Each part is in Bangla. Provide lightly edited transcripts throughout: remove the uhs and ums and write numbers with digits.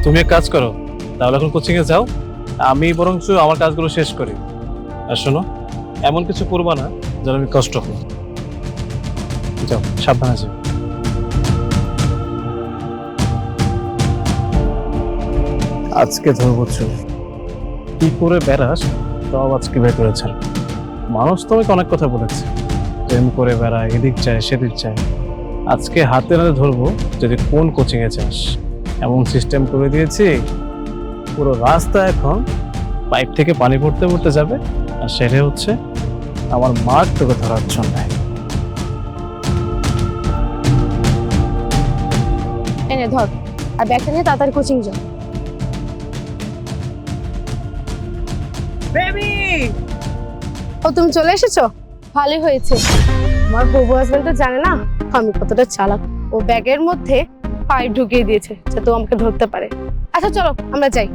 তুমি এক কাজ করো, তাহলে এখন কোচিং এ যাও, আমি বরঞ্চ আমার কাজগুলো শেষ করি। আর শোনো, এমন কিছু করবা না যেন আমি কষ্ট হই। যাও, সাবধানে যাও। আজকে ধরবো চুল, কি করে বেড়াস সব আজকে বের করেছেন। মানুষ তোমাকে অনেক কথা বলেছে, প্রেম করে বেড়ায়, এদিক চায় সেদিক চায়। আজকে হাতে নাতে ধরবো যদি কোন কোচিং এ চাস। এমন সিস্টেম করে দিয়েছি, পুরো রাস্তা এখন পাইপ থেকে পানি পড়তে পড়তে যাবে, আর সেটা হচ্ছে আমার মার তোকে ধরার জন্য। এনে ধর, আর ব্যাগটা নিয়ে তাড়াতাড়ি কোচিং যাও। বেবি, ও তুমি চলে এসেছো, ভালোই হয়েছে। আমার হবু হাজবেন্ড তো জানে না আমি কতটা চালাক। ও ব্যাগের মধ্যে পাইপ ঢুকিয়ে দিয়েছে যাতে ও আমাকে ধরতে পারে। আচ্ছা চলো আমরা যাই।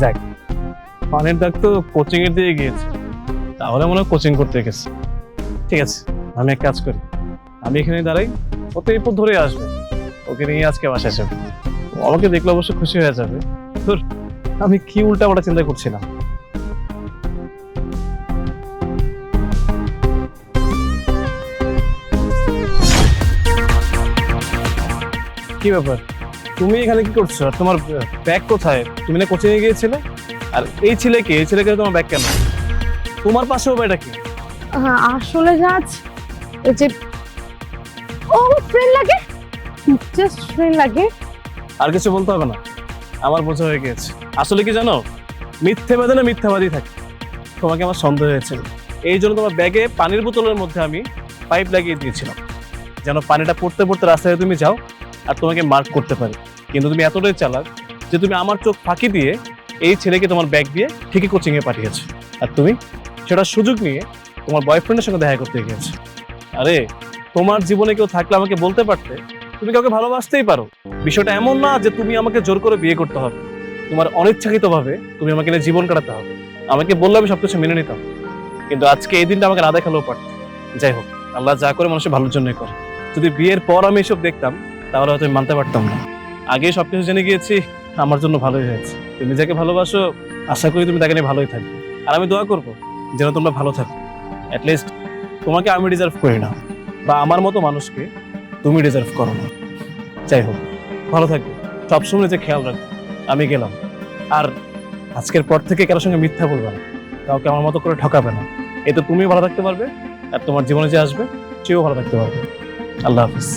যাক, পানির দাগ তো কোচিং এর দিয়ে গিয়েছে, তাহলে মনে হয় কোচিং করতে গেছে। ঠিক আছে, আমি এক কাজ করি, আমি এখানে দাঁড়াই, ও তো এই পথ ধরে আসবে, ওকে নিয়ে আজকে বাসায় যাবে। ও আমাকে দেখলে অবশ্য খুশি হয়ে যাবে। তোর আমি কি উল্টা পাল্টা চিন্তা করছিলাম। কি ব্যাপার, তুমি এখানে কি করছো? আর তোমার ব্যাগ কোথায়? তুমি না কোচিং এ গিয়েছিলে? আর এই ছেলেকে, এই ছেলেকে তোমার ব্যাগ কেন? তোমার পাশেও এটা কি? আসলে রাজ, ওই যে ও আমার ফ্রেন্ড লাগে, জাস্ট ফ্রেন্ড লাগে। আর কিছু বলতে হবে না, আমার বোঝা হয়ে গিয়েছে। আসলে কি জানো, মিথ্যে বাদে মিথ্যাবাদী থাকে। তোমাকে আমার সন্দেহ হয়েছিল, এই জন্য তোমার ব্যাগে পানির বোতলের মধ্যে আমি পাইপ লাগিয়ে দিয়েছিলাম, যেন পানিটা পড়তে পড়তে রাস্তায় তুমি যাও আর তোমাকে মার্ক করতে পারি। কিন্তু তুমি এতটাই চালাক যে তুমি আমার চোখ ফাঁকি দিয়ে এই ছেলেকে তোমার ব্যাগ দিয়ে ঠিকই কোচিং এ পাঠিয়েছো, আর তুমি সেটা সুযোগ নিয়ে তোমার বয়ফ্রেন্ডের সঙ্গে দেখা করতে গিয়েছো। আরে, তোমার জীবনে কেউ থাকলে আমাকে বলতে পারতে তুমি কাউকে ভালোবাসতেই পারো। বিষয়টা এমন না যে তুমি আমাকে জোর করে বিয়ে করতে হবে, তোমার অনিচ্ছাকৃত ভাবে তুমি আমাকে নিয়ে জীবন কাটাতে হবে। আমাকে বললে আমি সবকিছু মেনে নিতাম, কিন্তু আজকে এই দিনটা আমাকে না দেখালেও পারত। যাই হোক, আল্লাহ যা করে মানুষের ভালোর জন্যই করে। যদি বিয়ের পর আমি এসব দেখতাম তাহলে হয়তো আমি মানতে পারতাম না। আগে সবকিছু জেনে গিয়েছি, আমার জন্য ভালোই হয়েছে। তুমি যাকে ভালোবাসো আশা করি তুমি তাকে নিয়ে ভালোই থাকবে, আর আমি দোয়া করবো যেন তোমরা ভালো থাকো। অ্যাটলিস্ট তোমাকে আমি ডিজার্ভ করি না, বা আমার মতো মানুষকে তুমি ডিজার্ভ করো না। যাই হোক, ভালো থাকবে, সবসময় যে খেয়াল রাখবে। আমি গেলাম, আর আজকের পর থেকে কারোর সঙ্গে মিথ্যা বলবে না, কাউকে আমার মতো করে ঠকাবে না। এতে তুমিও ভালো থাকতে পারবে, আর তোমার জীবনে যে আসবে সেও ভালো থাকতে পারবে। আল্লাহ হাফিজ।